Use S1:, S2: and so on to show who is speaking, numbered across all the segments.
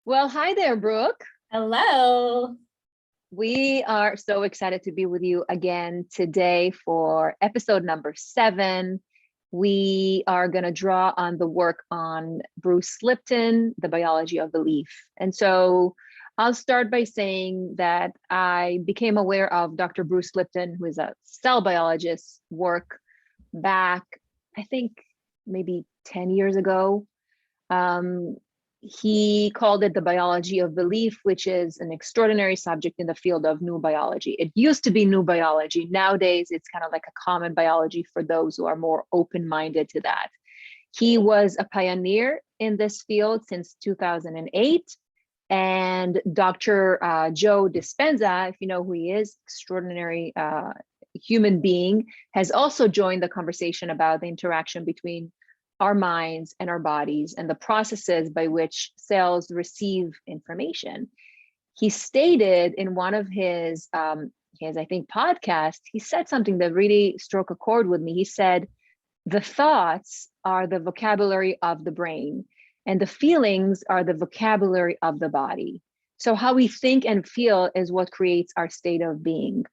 S1: Well, hi there, Brooke.
S2: Hello.
S1: We are so excited to be with you again today for episode number 7. We are going to draw on the work on Bruce Lipton, The Biology of Belief. And so I'll start by saying that I became aware of Dr. Bruce Lipton, who is a cell biologist, work back, I think maybe 10 years ago. Um, he called it the biology of belief, which is an extraordinary subject in the field of new biology. It used to be new biology. Nowadays, it's kind of like a common biology for those who are more open-minded to that. He was a pioneer in this field since 2008. And Dr. Joe Dispenza, if you know who he is, extraordinary human being, has also joined the conversation about the interaction between our minds and our bodies and the processes by which cells receive information. He stated in one of his I think, podcasts, he said something that really struck a chord with me. He said, the thoughts are the vocabulary of the brain, and the feelings are the vocabulary of the body. So how we think and feel is what creates our state of being.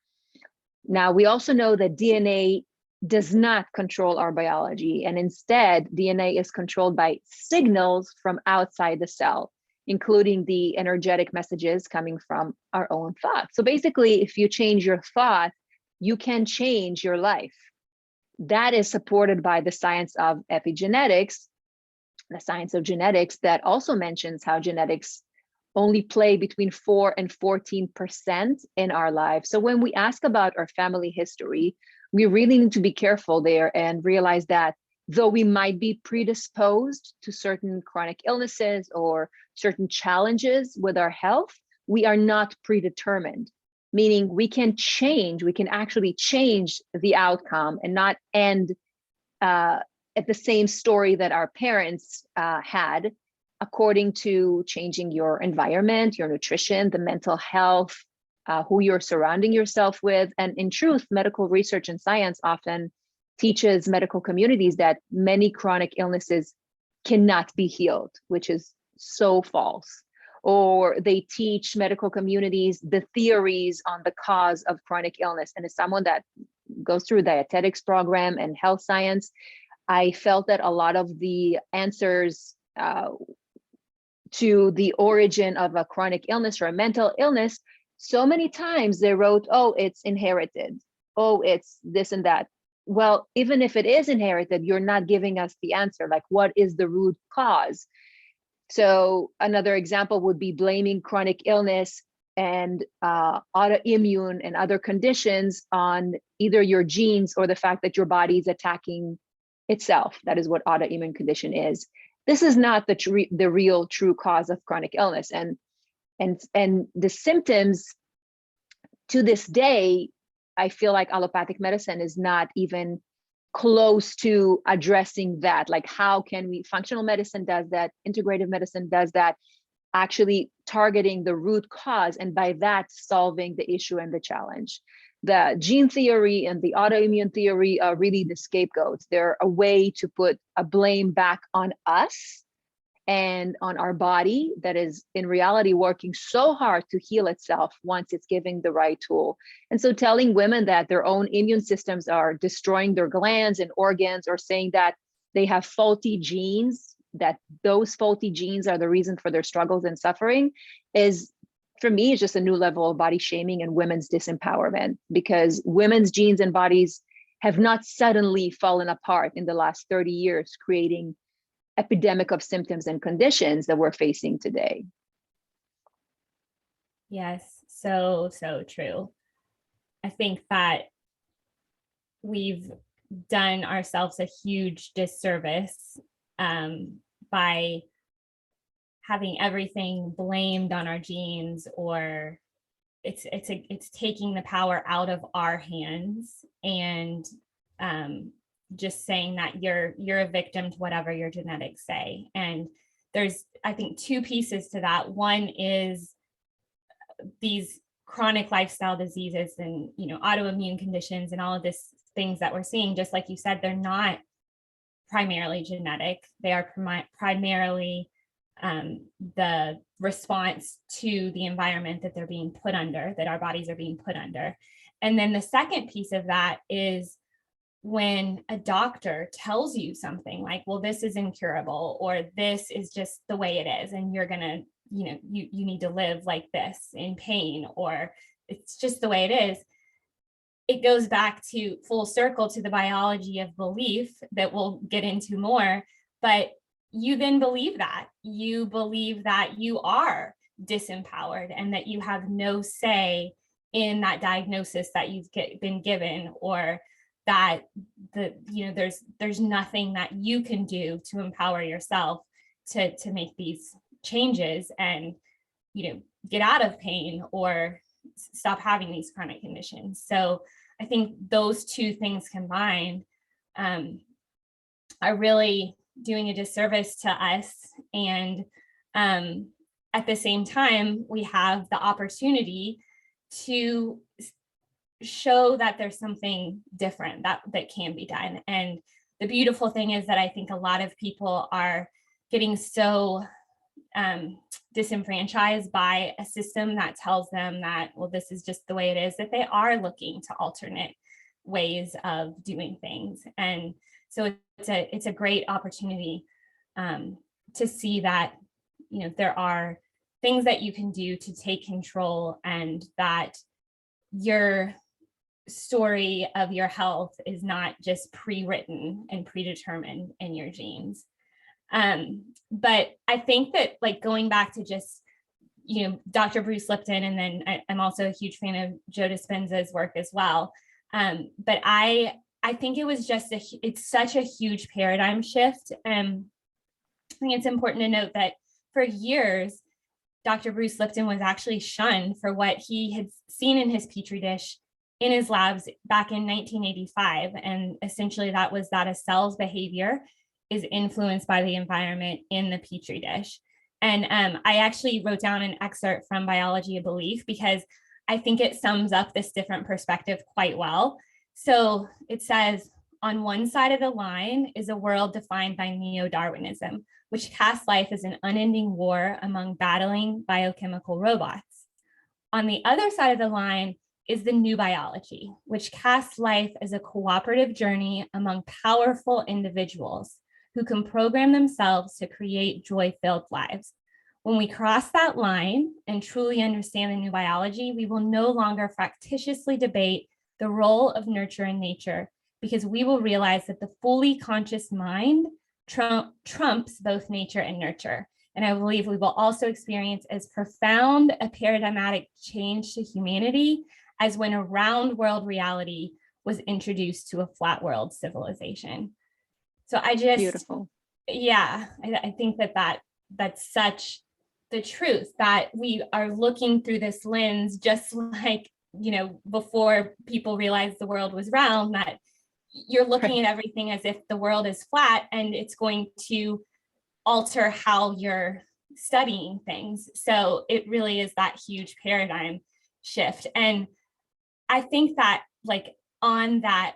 S1: Now, we also know that DNA does not control our biology, and instead DNA is controlled by signals from outside the cell, including the energetic messages coming from our own thoughts. So basically, if you change your thought, you can change your life. That is supported by the science of epigenetics, the science of genetics, that also mentions how genetics only play between 4 and 14% in our lives. So when we ask about our family history, we really need to be careful there and realize that though we might be predisposed to certain chronic illnesses or certain challenges with our health, we are not predetermined, meaning we can actually change the outcome and not end at the same story that our parents had, according to changing your environment, your nutrition, the mental health, who you're surrounding yourself with. And in truth, medical research and science often teaches medical communities that many chronic illnesses cannot be healed, which is so false. Or they teach medical communities the theories on the cause of chronic illness. And as someone that goes through a dietetics program and health science, I felt that a lot of the answers to the origin of a chronic illness or a mental illness, so many times they wrote, oh, it's inherited. Oh, it's this and that. Well, even if it is inherited, you're not giving us the answer. Like, what is the root cause? So another example would be blaming chronic illness and autoimmune and other conditions on either your genes or the fact that your body is attacking itself. That is what autoimmune condition is. This is not the real true cause of chronic illness. And the symptoms, to this day, I feel like allopathic medicine is not even close to addressing that. Like, how can we, functional medicine does that, integrative medicine does that, actually targeting the root cause, and by that solving the issue and the challenge. The gene theory and the autoimmune theory are really the scapegoats. They're a way to put a blame back on us and on our body that is in reality working so hard to heal itself once it's giving the right tool. And so telling women that their own immune systems are destroying their glands and organs, or saying that they have faulty genes, that those faulty genes are the reason for their struggles and suffering, is, for me, is just a new level of body shaming and women's disempowerment, because women's genes and bodies have not suddenly fallen apart in the last 30 years, creating epidemic of symptoms and conditions that we're facing today.
S2: Yes, so true. I think that we've done ourselves a huge disservice by having everything blamed on our genes, or it's taking the power out of our hands and just saying that you're a victim to whatever your genetics say. And there's, I think, two pieces to that. One is these chronic lifestyle diseases and, autoimmune conditions and all of these things that we're seeing, just like you said, they're not primarily genetic. They are primarily the response to the environment that they're being put under, that our bodies are being put under. And then the second piece of that is when a doctor tells you something like, well, this is incurable, or this is just the way it is, and you're going to, you need to live like this in pain, or it's just the way it is. It goes back to full circle to the biology of belief that we'll get into more, but you then believe that. You believe that you are disempowered and that you have no say in that diagnosis that you've been given, or that there's nothing that you can do to empower yourself to make these changes and get out of pain or stop having these chronic conditions. So I think those two things combined are really doing a disservice to us. And at the same time, we have the opportunity to show that there's something different that can be done. And the beautiful thing is that I think a lot of people are getting so disenfranchised by a system that tells them that, well, this is just the way it is, that they are looking to alternate ways of doing things. And so it's a great opportunity to see that, there are things that you can do to take control, and that your story of your health is not just pre-written and predetermined in your genes. But I think that, like, going back to just, Dr. Bruce Lipton, and then I'm also a huge fan of Joe Dispenza's work as well. But I think it was just it's such a huge paradigm shift. And I think it's important to note that for years, Dr. Bruce Lipton was actually shunned for what he had seen in his petri dish in his labs back in 1985. And essentially that was that a cell's behavior is influenced by the environment in the petri dish. And I actually wrote down an excerpt from Biology of Belief because I think it sums up this different perspective quite well. So it says, on one side of the line is a world defined by neo-Darwinism, which casts life as an unending war among battling biochemical robots. On the other side of the line is the new biology, which casts life as a cooperative journey among powerful individuals who can program themselves to create joy-filled lives. When we cross that line and truly understand the new biology, we will no longer factitiously debate the role of nurture in nature, because we will realize that the fully conscious mind trumps both nature and nurture. And I believe we will also experience as profound a paradigmatic change to humanity as when a round world reality was introduced to a flat world civilization. So I just, beautiful. Yeah, I think that's such the truth, that we are looking through this lens, just like, before people realized the world was round, that you're looking at everything as if the world is flat, and it's going to alter how you're studying things. So it really is that huge paradigm shift. And I think that, like, on that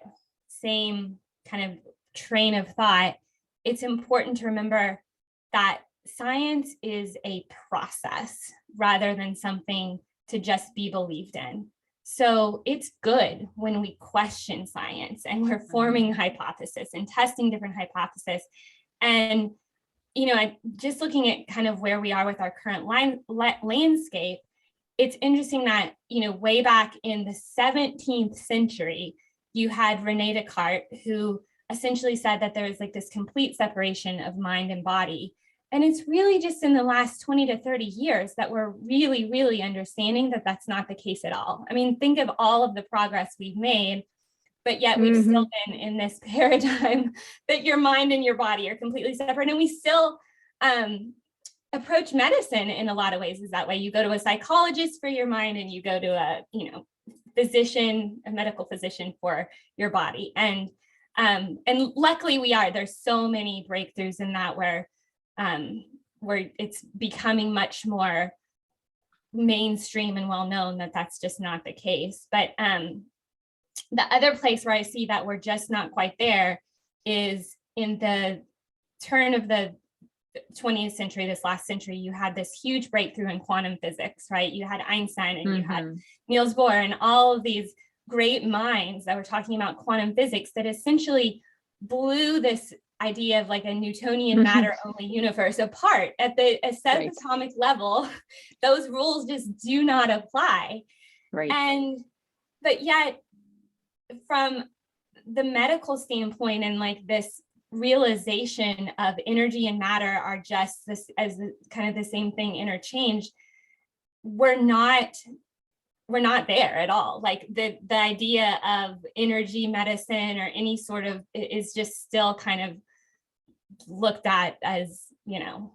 S2: same kind of train of thought, it's important to remember that science is a process rather than something to just be believed in. So it's good when we question science and we're forming hypotheses and testing different hypotheses. And, I just looking at kind of where we are with our current landscape, it's interesting that, way back in the 17th century, you had Rene Descartes, who essentially said that there was like this complete separation of mind and body. And it's really just in the last 20 to 30 years that we're really, really understanding that that's not the case at all. I mean, think of all of the progress we've made, but yet we've still been in this paradigm that your mind and your body are completely separate. And we still approach medicine in a lot of ways is that way. You go to a psychologist for your mind, and you go to a, physician, a medical physician for your body. And luckily there's so many breakthroughs in that where it's becoming much more mainstream and well-known that that's just not the case. But the other place where I see that we're just not quite there is in the turn of the 20th century, this last century, you had this huge breakthrough in quantum physics, right? You had Einstein and you had Niels Bohr and all of these great minds that were talking about quantum physics that essentially blew this idea of like a Newtonian matter only universe apart at the subatomic level. Those rules just do not apply. But yet from the medical standpoint and like this realization of energy and matter are just this as kind of the same thing interchanged, we're not there at all. Like the idea of energy medicine or any sort of is just still kind of looked at as, you know,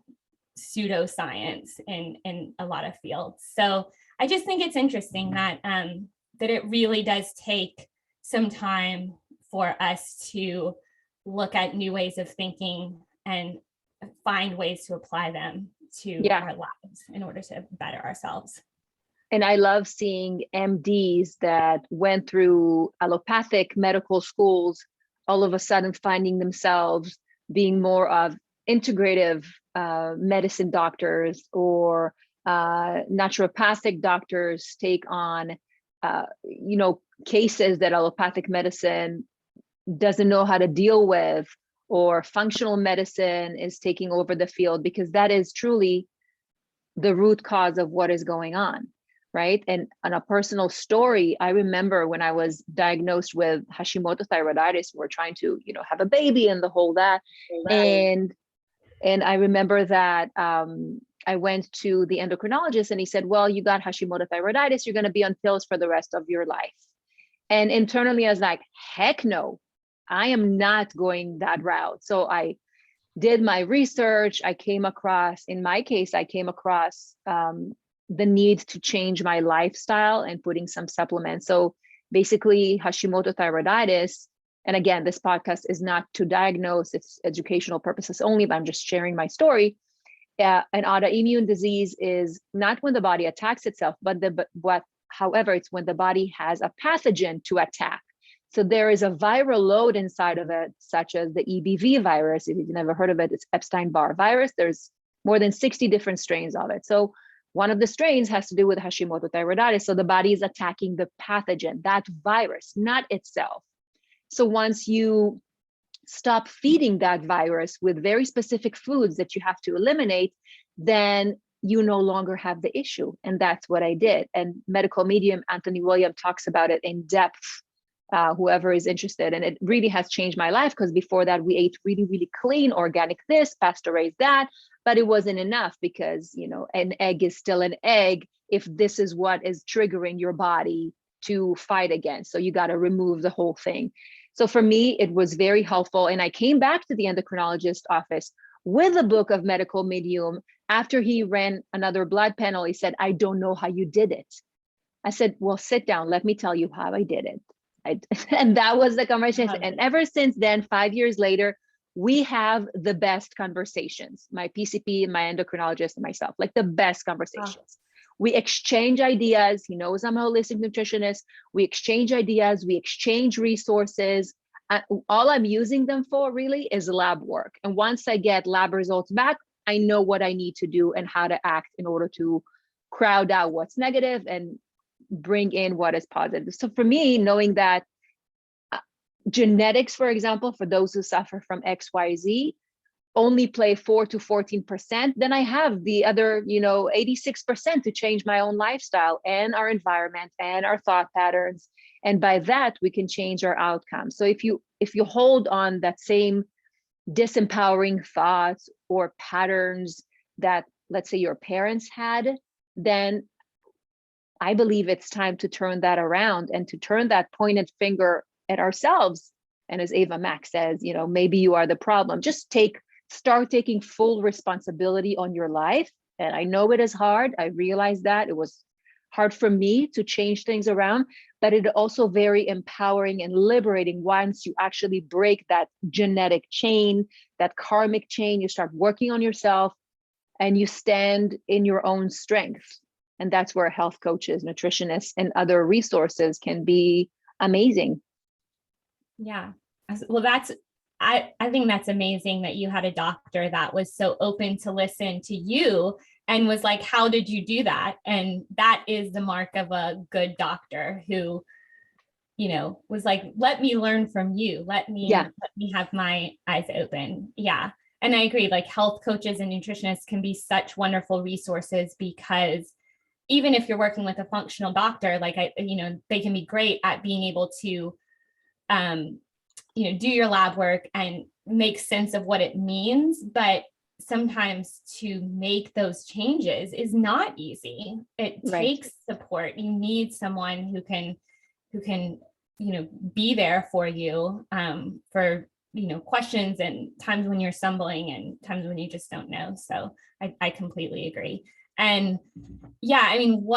S2: pseudoscience in a lot of fields. So I just think it's interesting that that it really does take some time for us to look at new ways of thinking and find ways to apply them to our lives in order to better ourselves.
S1: And I love seeing MDs that went through allopathic medical schools, all of a sudden finding themselves being more of integrative medicine doctors, or naturopathic doctors take on, you know, cases that allopathic medicine doesn't know how to deal with, or functional medicine is taking over the field, because that is truly the root cause of what is going on, right? And on a personal story, I remember when I was diagnosed with Hashimoto thyroiditis, we're trying to, you know, have a baby and the whole that. And I remember that I went to the endocrinologist and he said, well, you got Hashimoto thyroiditis, you're going to be on pills for the rest of your life. And internally, I was like, heck no, I am not going that route. So I did my research. I came across, in my case, I came across the need to change my lifestyle and putting some supplements. So basically Hashimoto thyroiditis, and again, this podcast is not to diagnose, it's educational purposes only, but I'm just sharing my story. An autoimmune disease is not when the body attacks itself, however, it's when the body has a pathogen to attack. So there is a viral load inside of it, such as the EBV virus. If you've never heard of it, it's Epstein-Barr virus. There's more than 60 different strains of it. So one of the strains has to do with Hashimoto thyroiditis. So the body is attacking the pathogen, that virus, not itself. So once you stop feeding that virus with very specific foods that you have to eliminate, then you no longer have the issue. And that's what I did. And medical medium Anthony William talks about it in depth, whoever is interested. And it really has changed my life, because before that we ate really, really clean, organic this, pasteurized that, but it wasn't enough, because, you know, an egg is still an egg if this is what is triggering your body to fight against. So you got to remove the whole thing. So for me, it was very helpful. And I came back to the endocrinologist office with a book of medical medium. After he ran another blood panel, he said, I don't know how you did it. I said, well, sit down. Let me tell you how I did it. And that was the conversation. And ever since then, 5 years later, we have the best conversations. My PCP, my endocrinologist, and myself, like the best conversations. We exchange ideas. He knows I'm a holistic nutritionist. We exchange ideas. We exchange resources. All I'm using them for really is lab work. And once I get lab results back, I know what I need to do and how to act in order to crowd out what's negative and bring in what is positive. So for me, knowing that genetics, for example, for those who suffer from XYZ, only play 4 to 14%, then I have the other, 86% to change my own lifestyle and our environment and our thought patterns. And by that, we can change our outcomes. So if you hold on that same disempowering thoughts or patterns that, let's say, your parents had, then I believe it's time to turn that around and to turn that pointed finger at ourselves. And as Ava Max says, maybe you are the problem. Just start taking full responsibility on your life. And I know it is hard. I realize that it was hard for me to change things around, but it also very empowering and liberating once you actually break that genetic chain, that karmic chain. You start working on yourself and you stand in your own strength. And that's where health coaches, nutritionists, and other resources can be amazing.
S2: Yeah. Well, that's I think that's amazing that you had a doctor that was so open to listen to you and was like, how did you do that? And that is the mark of a good doctor who, was like, let me learn from you. Let me have my eyes open. Yeah. And I agree, like health coaches and nutritionists can be such wonderful resources, because even if you're working with a functional doctor, like they can be great at being able to do your lab work and make sense of what it means. But sometimes to make those changes is not easy. It takes support. You need someone who can be there for you for questions and times when you're stumbling and times when you just don't know. So I completely agree. And yeah, I mean,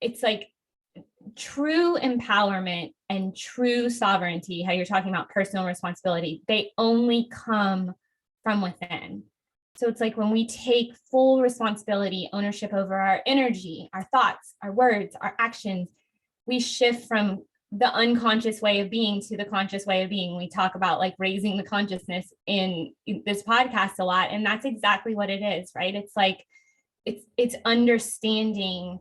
S2: it's like true empowerment and true sovereignty, how you're talking about personal responsibility, they only come from within. So it's like when we take full responsibility, ownership over our energy, our thoughts, our words, our actions, we shift from the unconscious way of being to the conscious way of being. We talk about like raising the consciousness in this podcast a lot, and that's exactly what it is, right? It's like it's understanding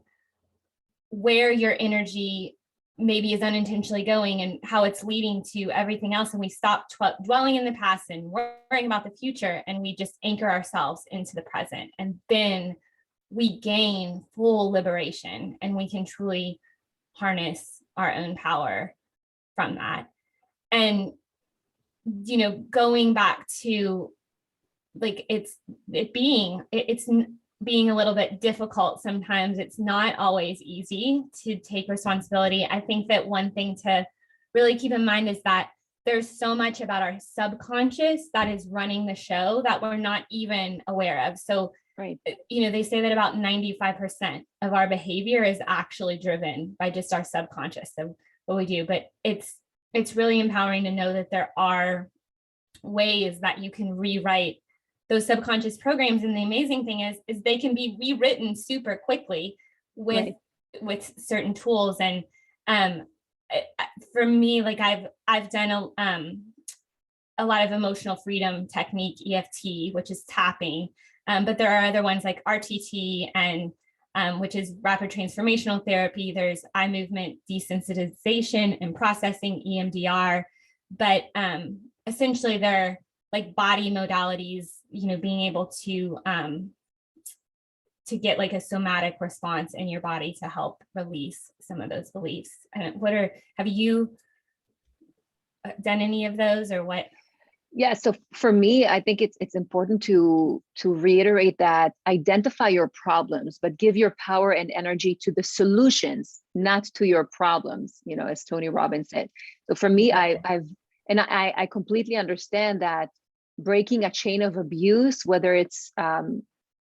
S2: where your energy maybe is unintentionally going and how it's leading to everything else. And we stop dwelling in the past and worrying about the future, and we just anchor ourselves into the present. And then we gain full liberation, and we can truly harness our own power from that. And, going back to like, it's being a little bit difficult sometimes. It's not always easy to take responsibility. I think that one thing to really keep in mind is that there's so much about our subconscious that is running the show that we're not even aware of. So, they say that about 95% of our behavior is actually driven by just our subconscious of what we do. But it's really empowering to know that there are ways that you can rewrite those subconscious programs. And the amazing thing is they can be rewritten super quickly with certain tools. And for me, like I've done a lot of emotional freedom technique, EFT, which is tapping. But there are other ones like RTT and which is rapid transformational therapy. There's eye movement desensitization and processing, EMDR. But essentially they're like body modalities, being able to get like a somatic response in your body to help release some of those beliefs. And have you done any of those, or what?
S1: Yeah, so for me, I think it's important to reiterate that identify your problems, but give your power and energy to the solutions, not to your problems, as Tony Robbins said. So for me, I completely understand that breaking a chain of abuse, whether it's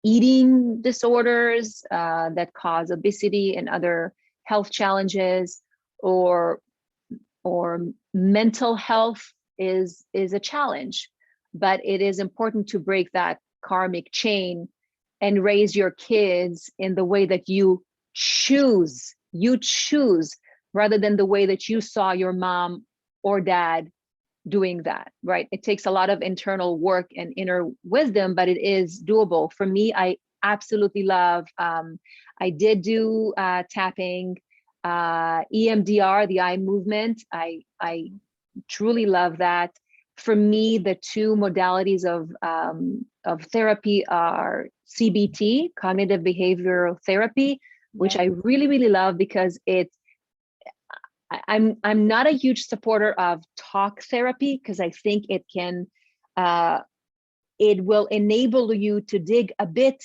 S1: eating disorders that cause obesity and other health challenges, or mental health is a challenge. But it is important to break that karmic chain and raise your kids in the way that you choose, rather than the way that you saw your mom or dad doing that, right? It takes a lot of internal work and inner wisdom, but it is doable. For me, I absolutely love, I did do tapping, EMDR, the eye movement. I truly love that. For me, the two modalities of therapy are CBT, cognitive behavioral therapy, which I really, really love, because I'm not a huge supporter of talk therapy, because I think it will enable you to dig a bit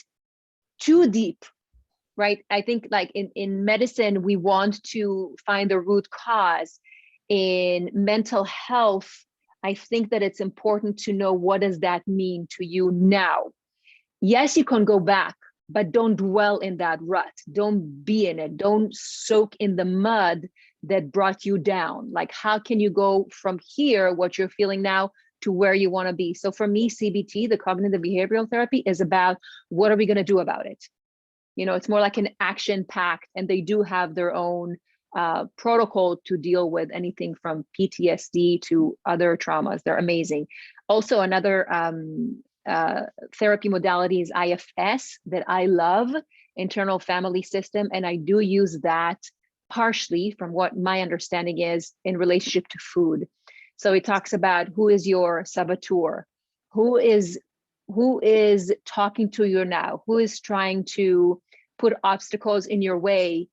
S1: too deep, right? I think like in medicine, we want to find the root cause. In mental health, I think that it's important to know, what does that mean to you now? Yes, you can go back, but don't dwell in that rut. Don't be in it. Don't soak in the mud that brought you down. Like, how can you go from here, what you're feeling now, to where you want to be? So for me, CBT, the cognitive behavioral therapy, is about, what are we going to do about it? It's more like an action packed, and they do have their own protocol to deal with anything from PTSD to other traumas. They're amazing. Also, another therapy modality is IFS that I love, internal family system. And I do use that partially from what my understanding is in relationship to food. So it talks about who is your saboteur, who is talking to you now, who is trying to put obstacles in your way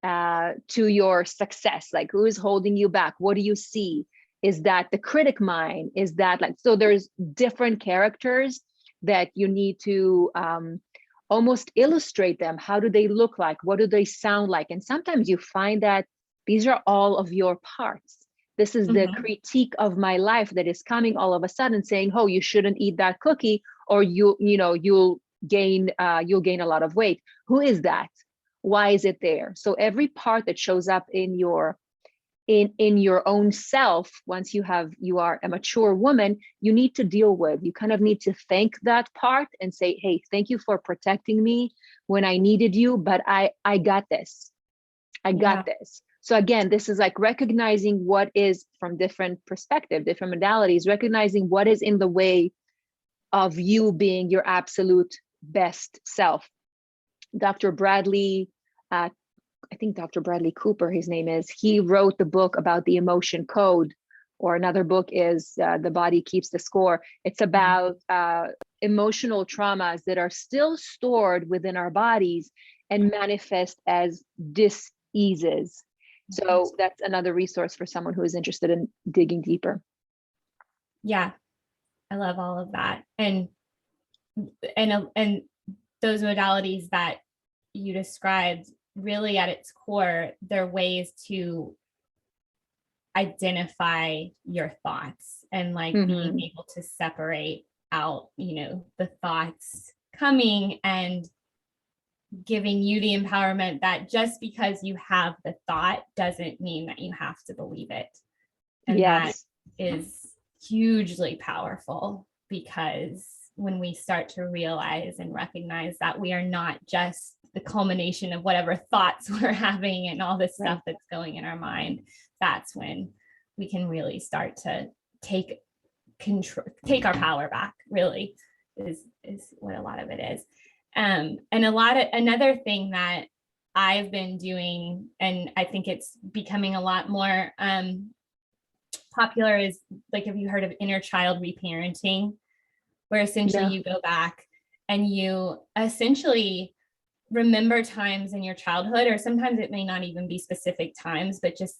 S1: to your success, like who is holding you back, what do you see? Is that the critic mind? Is that like, so there's different characters that you need to almost illustrate them. How do they look like? What do they sound like? And sometimes you find that these are all of your parts. This is the critique of my life that is coming all of a sudden saying, oh, you shouldn't eat that cookie, or you'll gain a lot of weight. Who is that? Why is it there? So every part that shows up in your own self, once you are a mature woman, you need to deal with. You kind of need to thank that part and say, hey, thank you for protecting me when I needed you, but I got this. I got this. So again, this is like recognizing what is from different perspective, different modalities, recognizing what is in the way of you being your absolute best self. Dr. Bradley, I think Dr. Bradley Cooper, his name is, he wrote the book about the emotion code, or another book is The Body Keeps the Score. It's about emotional traumas that are still stored within our bodies and manifest as dis-eases. So that's another resource for someone who is interested in digging deeper.
S2: Yeah, I love all of that. And those modalities that you described, really at its core, they're ways to identify your thoughts and like being able to separate out, the thoughts coming and giving you the empowerment that just because you have the thought doesn't mean that you have to believe it. And that is hugely powerful, because when we start to realize and recognize that we are not just the culmination of whatever thoughts we're having and all this stuff that's going in our mind, that's when we can really start to take our power back, really is what a lot of it is. And another thing that I've been doing, and I think it's becoming a lot more popular, is like, have you heard of inner child reparenting, where essentially you go back and you essentially remember times in your childhood, or sometimes it may not even be specific times, but just,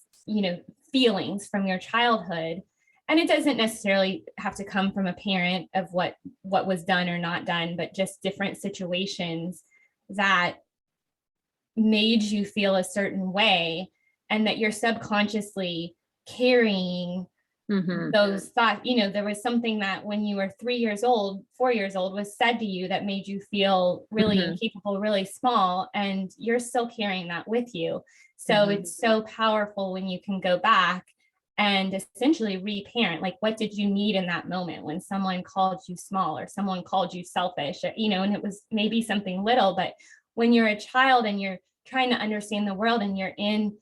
S2: feelings from your childhood. And it doesn't necessarily have to come from a parent of what was done or not done, but just different situations that made you feel a certain way, and that you're subconsciously carrying those thoughts. There was something that when you were 3 years old, 4 years old, was said to you that made you feel really incapable, really small, and you're still carrying that with you. So it's so powerful when you can go back and essentially reparent, like, what did you need in that moment when someone called you small or someone called you selfish, or, and it was maybe something little, but when you're a child and you're trying to understand the world and you're in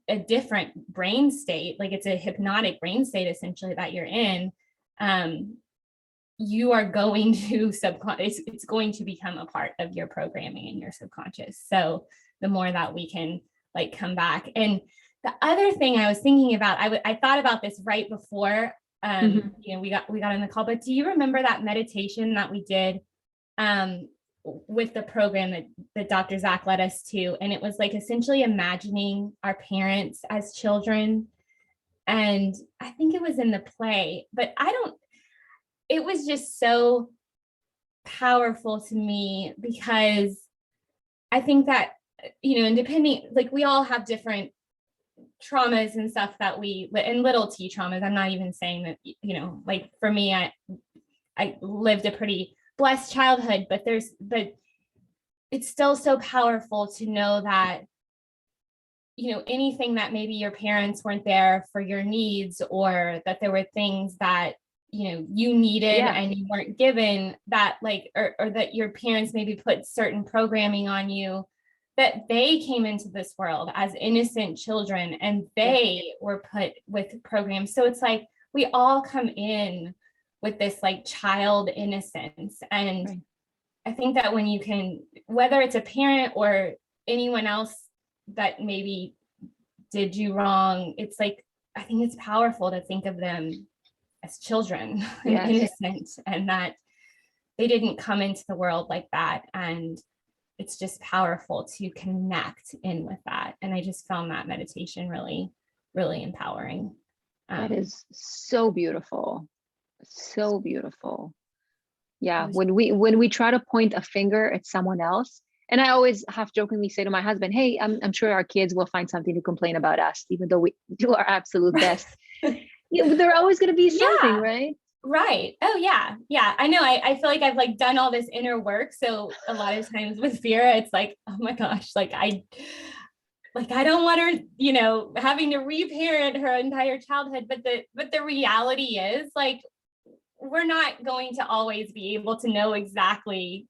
S2: a different brain state, like it's a hypnotic brain state essentially that you're in, you are going to it's going to become a part of your programming in your subconscious. So the more that we can like come back. And the other thing I was thinking about, I thought about this right before we got in the call, but do you remember that meditation that we did with the program that Dr. Zach led us to? And it was like essentially imagining our parents as children. And I think it was in the play, but it was just so powerful to me, because I think that, and depending, like, we all have different traumas and stuff and little t traumas. I'm not even saying that, like for me, I lived a pretty blessed childhood, but it's still so powerful to know that, anything that maybe your parents weren't there for your needs, or that there were things that, you needed and you weren't given, that like, or that your parents maybe put certain programming on you, that they came into this world as innocent children and they were put with programs. So it's like, we all come in with this like child innocence. And
S1: Right.
S2: I think that when you can, whether it's a parent or anyone else that maybe did you wrong, it's like, I think it's powerful to think of them as children and
S1: Yes.
S2: innocent, and that they didn't come into the world like that. And it's just powerful to connect in with that. And I just found that meditation really, really empowering.
S1: That is so beautiful. So beautiful. Yeah. When we try to point a finger at someone else, and I always half jokingly say to my husband, hey, I'm sure our kids will find something to complain about us, even though we do our absolute best. They're always going to be something,
S2: Yeah.
S1: right?
S2: Right. Oh yeah. Yeah. I know. I feel like I've like done all this inner work. So a lot of times with Vera, it's like, oh my gosh, I don't want her, having to reparent her entire childhood. But the reality is like, we're not going to always be able to know exactly,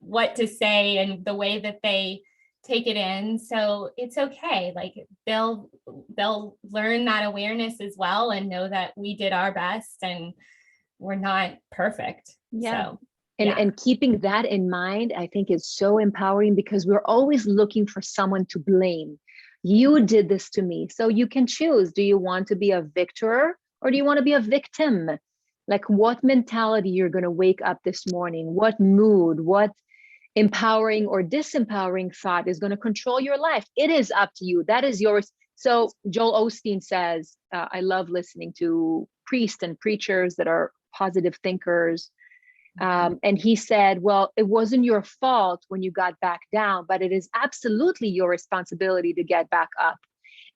S2: what to say and the way that they take it in. So it's okay. Like they'll learn that awareness as well and know that we did our best and we're not perfect.
S1: Yeah.
S2: So
S1: And keeping that in mind, I think is so empowering, because we're always looking for someone to blame. You did this to me. So you can choose. Do you want to be a victor or do you want to be a victim? Like what mentality you're going to wake up this morning, what mood, what empowering or disempowering thought is going to control your life. It is up to you. That is yours. So Joel Osteen says, I love listening to priests and preachers that are positive thinkers. And he said, well, it wasn't your fault when you got back down, but it is absolutely your responsibility to get back up.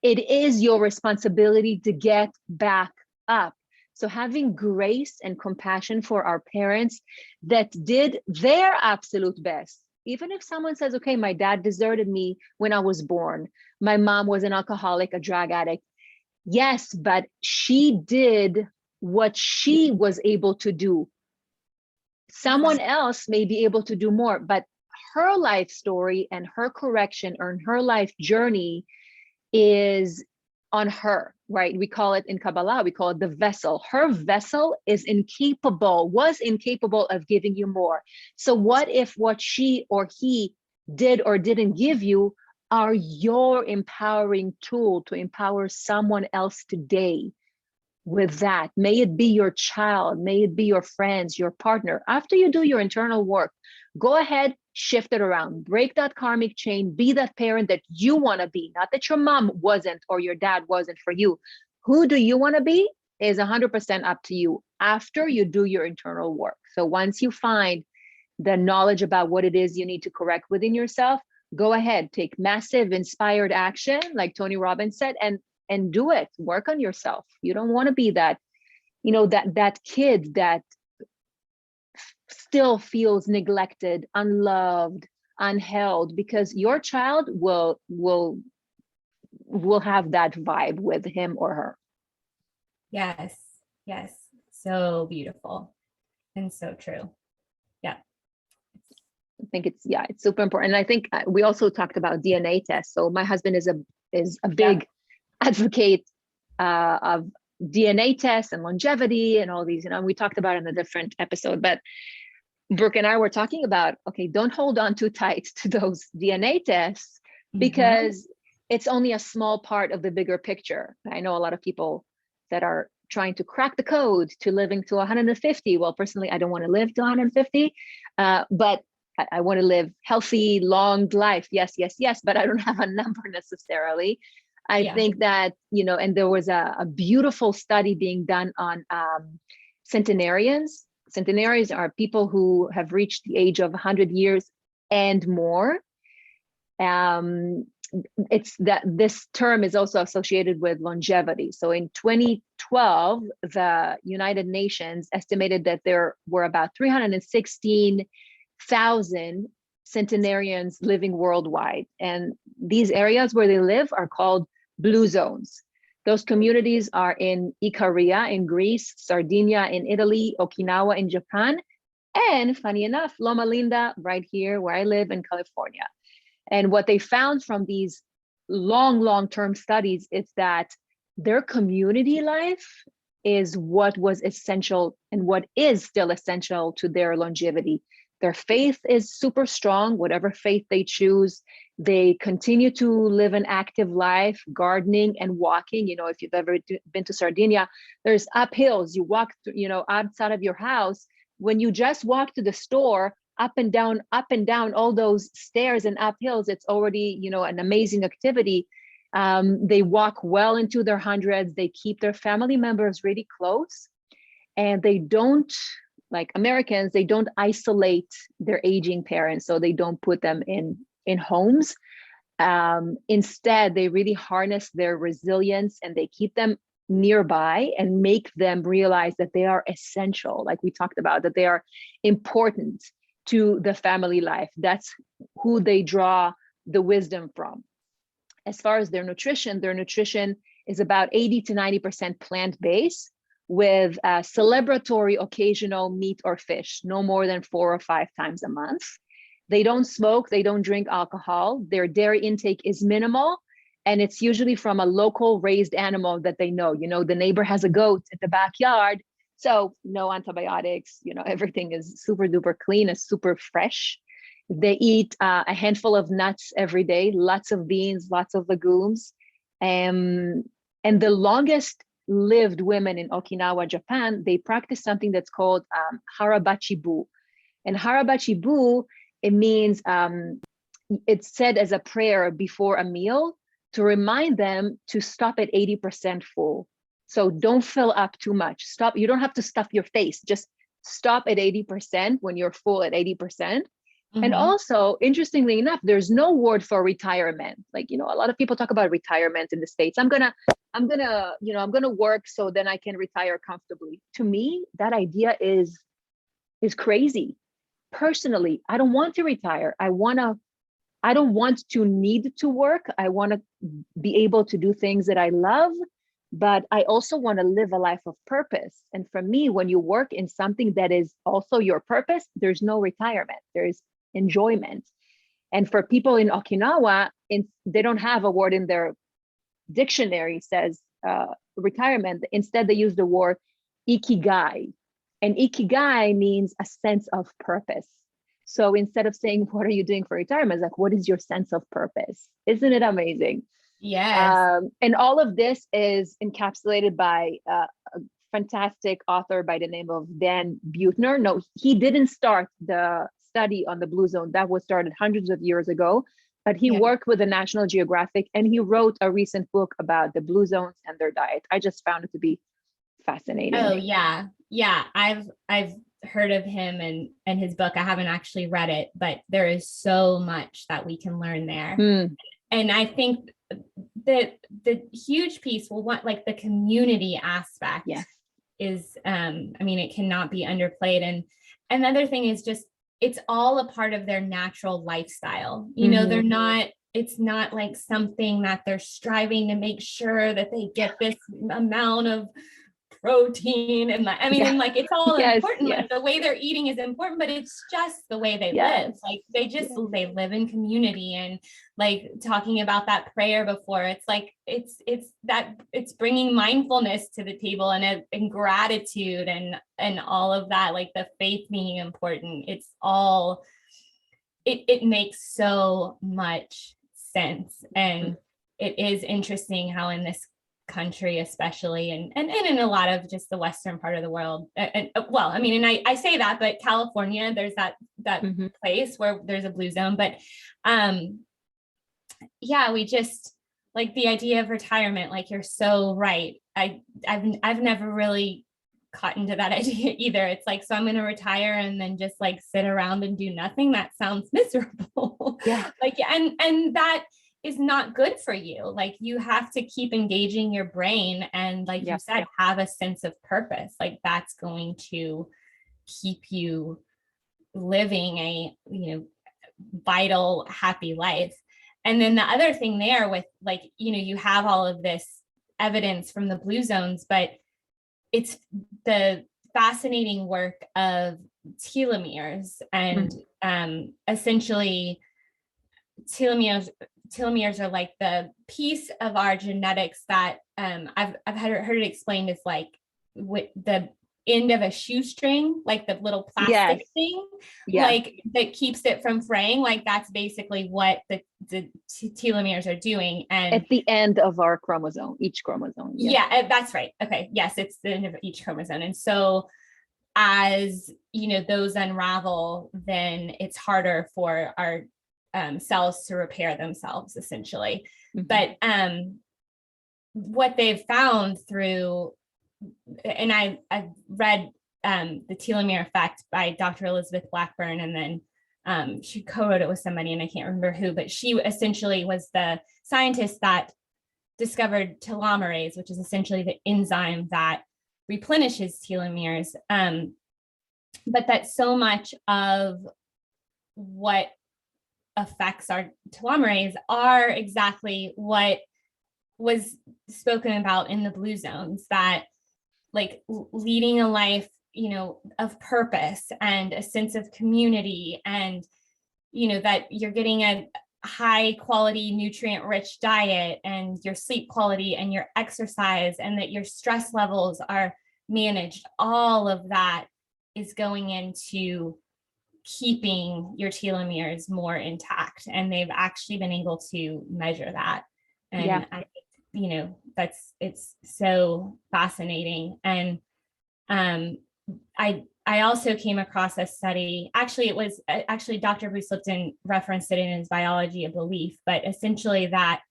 S1: It is your responsibility to get back up. So having grace and compassion for our parents that did their absolute best, even if someone says, okay, my dad deserted me when I was born, my mom was an alcoholic, a drug addict. Yes, but she did what she was able to do. Someone else may be able to do more, but her life story and her correction or her life journey is on her, right? We call it in Kabbalah, we call it the vessel. Her vessel was incapable of giving you more. So what if what she or he did or didn't give you are your empowering tool to empower someone else today with that? May it be your child, may it be your friends, your partner. After you do your internal work, go ahead, shift it around, break that karmic chain, be that parent that you want to be, not that your mom wasn't or your dad wasn't for you. Who do you want to be is 100% up to you after you do your internal work. So once you find the knowledge about what it is you need to correct within yourself, go ahead, take massive inspired action, like Tony Robbins said, and do it. Work on yourself. You don't want to be that, that kid that still feels neglected, unloved, unheld, because your child will have that vibe with him or her.
S2: Yes. Yes. So beautiful and so true. Yeah.
S1: I think it's super important. And I think we also talked about DNA tests. So my husband is a big advocate of DNA tests and longevity and all these, we talked about it in a different episode, but Brooke and I were talking about, okay, don't hold on too tight to those DNA tests because it's only a small part of the bigger picture. I know a lot of people that are trying to crack the code to living to 150. Well, personally, I don't want to live to 150, but I want to live healthy, long life. Yes, yes, yes, but I don't have a number necessarily. I think that, and there was a beautiful study being done on centenarians. Centenarians are people who have reached the age of 100 years and more. It's that this term is also associated with longevity. So in 2012, the United Nations estimated that there were about 316,000 centenarians living worldwide. And these areas where they live are called blue zones. Those communities are in Ikaria in Greece, Sardinia in Italy, Okinawa in Japan, and funny enough, Loma Linda right here where I live in California. And what they found from these long-term studies is that their community life is what was essential and what is still essential to their longevity. Their faith is super strong, whatever faith they choose. They continue to live an active life, gardening and walking. You know, if you've ever been to Sardinia, there's uphills. You walk, outside of your house. When you just walk to the store, up and down all those stairs and uphills, it's already, an amazing activity. They walk well into their hundreds. They keep their family members really close, and they don't, like Americans, they don't isolate their aging parents, so they don't put them in homes. Instead, they really harness their resilience, and they keep them nearby and make them realize that they are essential, like we talked about, that they are important to the family life. That's who they draw the wisdom from. As far as their nutrition is about 80 to 90% plant-based, with celebratory occasional meat or fish, no more than 4 or 5 times a month. They don't smoke, they don't drink alcohol. Their dairy intake is minimal, and it's usually from a local raised animal that they know. The neighbor has a goat in the backyard, so no antibiotics, everything is super duper clean and super fresh. They eat a handful of nuts every day, lots of beans, lots of legumes. And the longest lived women in Okinawa, Japan, they practice something that's called harabachi-bu. And harabachi-bu, it means it's said as a prayer before a meal to remind them to stop at 80% full. So don't fill up too much. Stop. You don't have to stuff your face. Just stop at 80% when you're full at 80%. And also, interestingly enough, there's no word for retirement. Like, a lot of people talk about retirement in the States. I'm gonna work so then I can retire comfortably. To me, that idea is crazy. Personally, I don't want to retire. I don't want to need to work. I want to be able to do things that I love, but I also want to live a life of purpose. And for me, when you work in something that is also your purpose, there's no retirement. There's enjoyment. And for people in Okinawa, they don't have a word in their dictionary says retirement. Instead, they use the word ikigai. And ikigai means a sense of purpose. So instead of saying, what are you doing for retirement? It's like, what is your sense of purpose? Isn't it amazing?
S2: Yes.
S1: And all of this is encapsulated by a fantastic author by the name of Dan Buettner. No, he didn't start the study on the blue zone. That was started hundreds of years ago, but he worked with the National Geographic, and he wrote a recent book about the blue zones and their diet. I just found it to be fascinating.
S2: Oh yeah. Yeah. I've heard of him and his book. I haven't actually read it, but there is so much that we can learn there. And I think that the huge piece will want, like, the community aspect is, it cannot be underplayed. And another thing is just, it's all a part of their natural lifestyle. It's not like something that they're striving to make sure that they get this amount of protein and it's all important. Like, the way they're eating is important, but it's just the way they live. Like, they live in community. And like talking about that prayer before, it's like it's bringing mindfulness to the table and gratitude and all of that, like the faith being important. It's all it makes so much sense. And it is interesting how in this country especially, and in a lot of just the western part of the world, I say that, but California, there's that place where there's a blue zone. But we just, like, the idea of retirement, like, you're so right. I've never really caught into that idea either. It's like, so I'm going to retire and then just like sit around and do nothing. That sounds miserable. And that is not good for you. Like, you have to keep engaging your brain and, like you said, have a sense of purpose. Like, that's going to keep you living a vital, happy life. And then the other thing there with, like, you have all of this evidence from the blue zones, but it's the fascinating work of telomeres. And essentially telomeres are like the piece of our genetics that I've heard it explained as like with the end of a shoestring, like the little
S1: Yes.
S2: plastic thing,
S1: Yeah.
S2: like that keeps it from fraying. Like that's basically what the telomeres are doing. And
S1: At the end of our chromosome, each chromosome.
S2: yeah, that's right. Okay. Yes, it's the end of each chromosome. And so as you know, those unravel, then it's harder for our cells to repair themselves, essentially.
S1: Mhm.
S2: But what they've found through, and I've read the telomere effect by Dr. Elizabeth Blackburn, and then she co-wrote it with somebody, and I can't remember who, but she essentially was the scientist that discovered telomerase, which is essentially the enzyme that replenishes telomeres. But that so much of what affects our telomerase are exactly what was spoken about in the blue zones, that like leading a life, you know, of purpose and a sense of community, and you know that you're getting a high quality nutrient rich diet, and your sleep quality and your exercise, and that your stress levels are managed. All of that is going into keeping your telomeres more intact, and they've actually been able to measure that. And
S1: Yeah.
S2: you know, it's so fascinating. And I also came across a study. Actually, it was actually Dr. Bruce Lipton referenced it in his Biology of Belief, but essentially that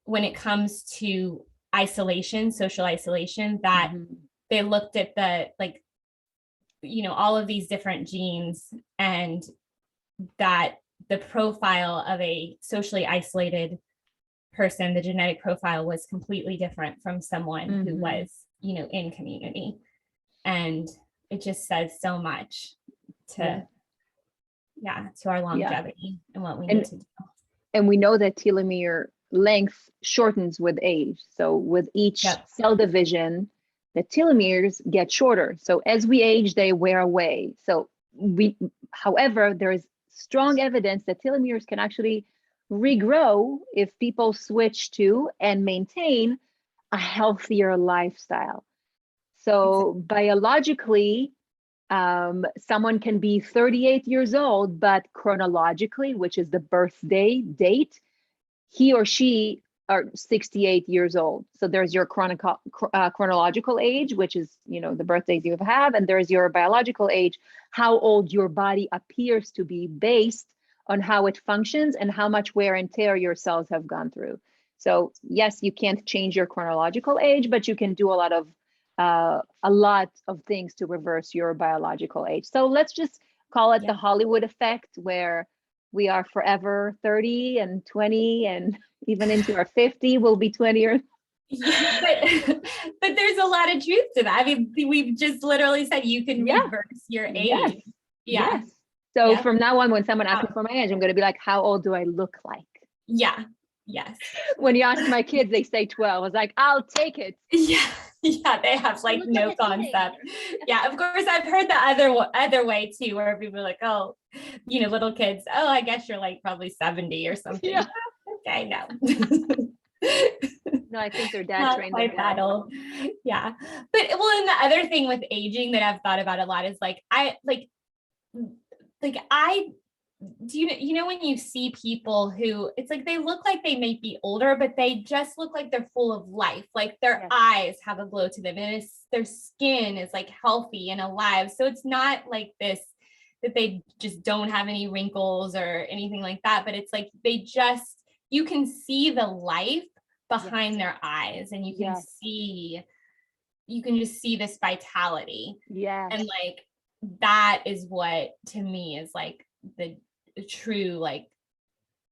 S2: when it comes to isolation, social isolation, that they looked at the, like, you know, all of these different genes, and that the profile of a socially isolated person, the genetic profile, was completely different from someone who was, you know, in community. And it just says so much to to our longevity and what we need to do.
S1: And we know that telomere length shortens with age. So with each cell division, the telomeres get shorter. So as we age, they wear away. So however, there is strong evidence that telomeres can actually regrow if people switch to and maintain a healthier lifestyle. So biologically, someone can be 38 years old, but chronologically, which is the birthday date, he or she are 68 years old. So there's your chronological age, which is, you know, the birthdays you have, and there's your biological age, how old your body appears to be based on how it functions and how much wear and tear your cells have gone through. So yes, you can't change your chronological age, but you can do a lot of things to reverse your biological age. So let's just call it the Hollywood effect, where we are forever 30 and 20, and even into our 50 we'll be 20 or
S2: but there's a lot of truth to that. I mean, we've just literally said you can reverse your age.
S1: Yes. So from now on, when someone asks me for my age, I'm going to be like, how old do I look like?
S2: Yes.
S1: When you ask my kids, they say 12. I was like, I'll take it.
S2: Yeah, they have like no concept. Yeah, of course, I've heard the other way too, where people are like, oh, you know, little kids, oh, I guess you're like probably 70 or something. Yeah. Okay, no.
S1: No, I think their dad trained them
S2: well. Yeah. But well, and the other thing with aging that I've thought about a lot is like, do you know when you see people who it's like they look like they might be older, but they just look like they're full of life, like their eyes have a glow to them, and their skin is like healthy and alive. So it's not like this that they just don't have any wrinkles or anything like that, but it's like you can see the life behind their eyes, and you can just see this vitality. And like that is what to me is like the true like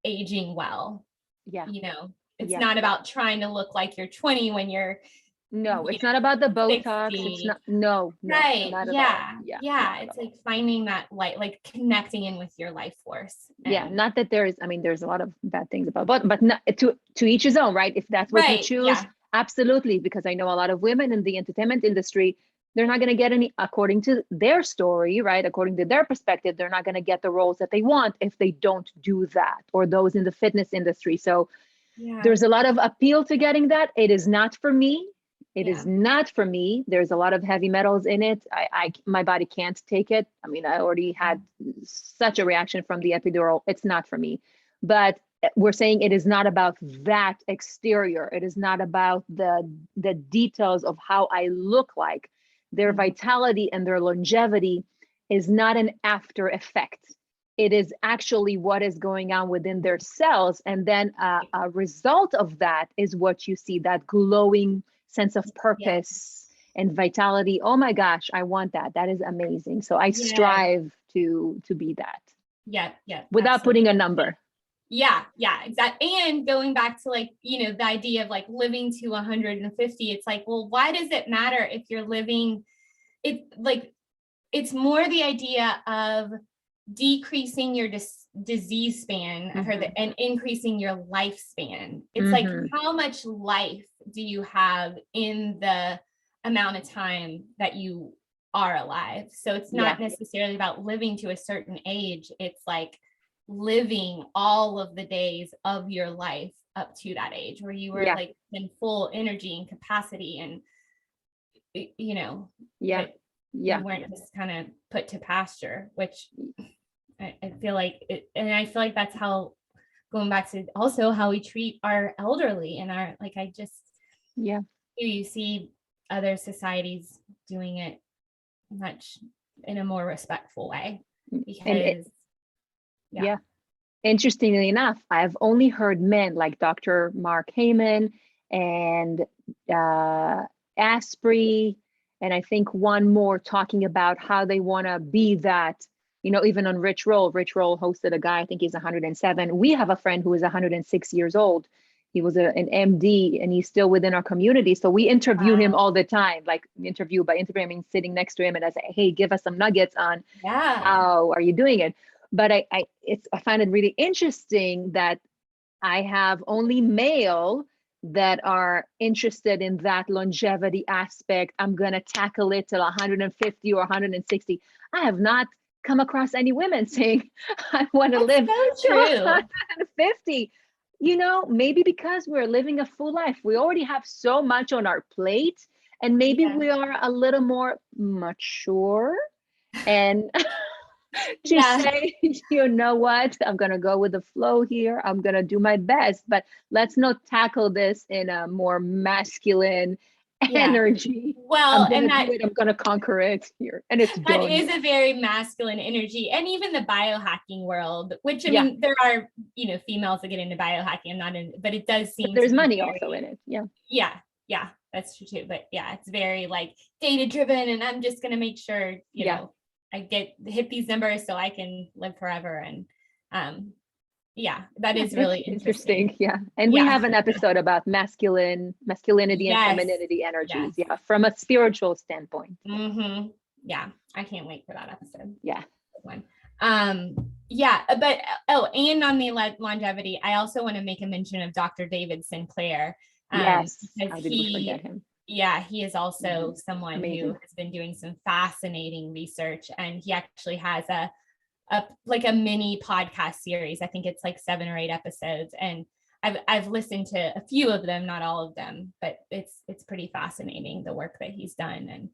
S2: aging well. You know, it's not about trying to look like you're 20 when you're
S1: it's not about the Botox.
S2: 60.
S1: It's not
S2: right.
S1: Not
S2: It's like finding that light, like connecting in with your life force.
S1: Not that there's a lot of bad things about but not, to each his own, right? If that's what you choose, absolutely. Because I know a lot of women in the entertainment industry, they're not going to get any, according to their story, right? According to their perspective, they're not going to get the roles that they want if they don't do that, or those in the fitness industry. So there's a lot of appeal to getting that. It is not for me. It
S2: Yeah.
S1: is not for me. There's a lot of heavy metals in it. My body can't take it. I mean, I already had such a reaction from the epidural. It's not for me. But we're saying it is not about that exterior. It is not about the details of how I look like. Their vitality and their longevity is not an after effect. It is actually what is going on within their cells. And then a result of that is what you see, that glowing sense of purpose and vitality. Oh my gosh, I want that. That is amazing. So I strive to be that.
S2: Yeah. Yeah.
S1: Without
S2: Absolutely.
S1: putting a number.
S2: Yeah, exactly. And going back to like, the idea of like living to 150, it's like, well, why does it matter if you're living it? Like, it's more the idea of decreasing your disease span and increasing your lifespan. It's like, how much life do you have in the amount of time that you are alive? So it's not necessarily about living to a certain age. It's like living all of the days of your life up to that age where you were like in full energy and capacity, and you weren't just kind of put to pasture, which I feel like it, and I feel like that's how, going back to also how we treat our elderly and our, like, I just, you see other societies doing it much in a more respectful way, because
S1: Interestingly enough, I've only heard men like Dr. Mark Heyman and Asprey, and I think one more, talking about how they want to be that, even on Rich Roll. Rich Roll hosted a guy, I think he's 107. We have a friend who is 106 years old. He was an MD, and he's still within our community. So we interview him all the time, like interview by interview, I mean, sitting next to him and I say, hey, give us some nuggets on how are you doing it? But I find it really interesting that I have only male that are interested in that longevity aspect. I'm going to tackle it till 150 or 160. I have not come across any women saying, I want to live till 150. Maybe because we're living a full life. We already have so much on our plate, and maybe we are a little more mature and to say, you know what, I'm going to go with the flow here. I'm going to do my best, but let's not tackle this in a more masculine energy.
S2: Well,
S1: I'm going to conquer it here. And it's
S2: that is a very masculine energy. And even the biohacking world, which I mean, there are, females that get into biohacking. I'm not in, but it does seem
S1: there's money also in it.
S2: Yeah, that's true too. But it's very like data driven, and I'm just going to make sure, you know, I hit these numbers so I can live forever. And that is really interesting.
S1: Yeah. And we have an episode about masculinity and femininity energies. Yeah. From a spiritual standpoint.
S2: Yeah. I can't wait for that episode.
S1: Yeah.
S2: One. But and on the longevity, I also want to make a mention of Dr. David Sinclair.
S1: Yes. How did we forget him?
S2: Yeah, he is also someone who has been doing some fascinating research, and he actually has a mini podcast series. I think it's like 7 or 8 episodes, and I've listened to a few of them, not all of them, but it's pretty fascinating, the work that he's done, and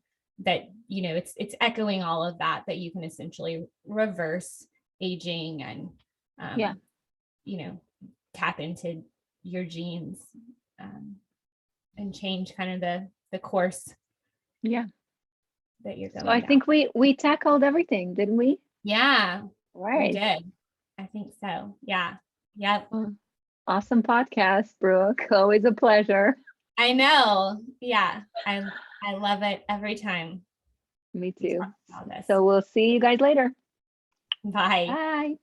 S2: that it's echoing all of that you can essentially reverse aging and tap into your genes. And change kind of the course that you're going.
S1: So I think we tackled everything, didn't we?
S2: Yeah,
S1: right.
S2: We did. I think so. Yeah. Yep.
S1: Awesome podcast, Brooke. Always a pleasure.
S2: I know. Yeah. I love it every time.
S1: Me too. So we'll see you guys later.
S2: Bye.
S1: Bye.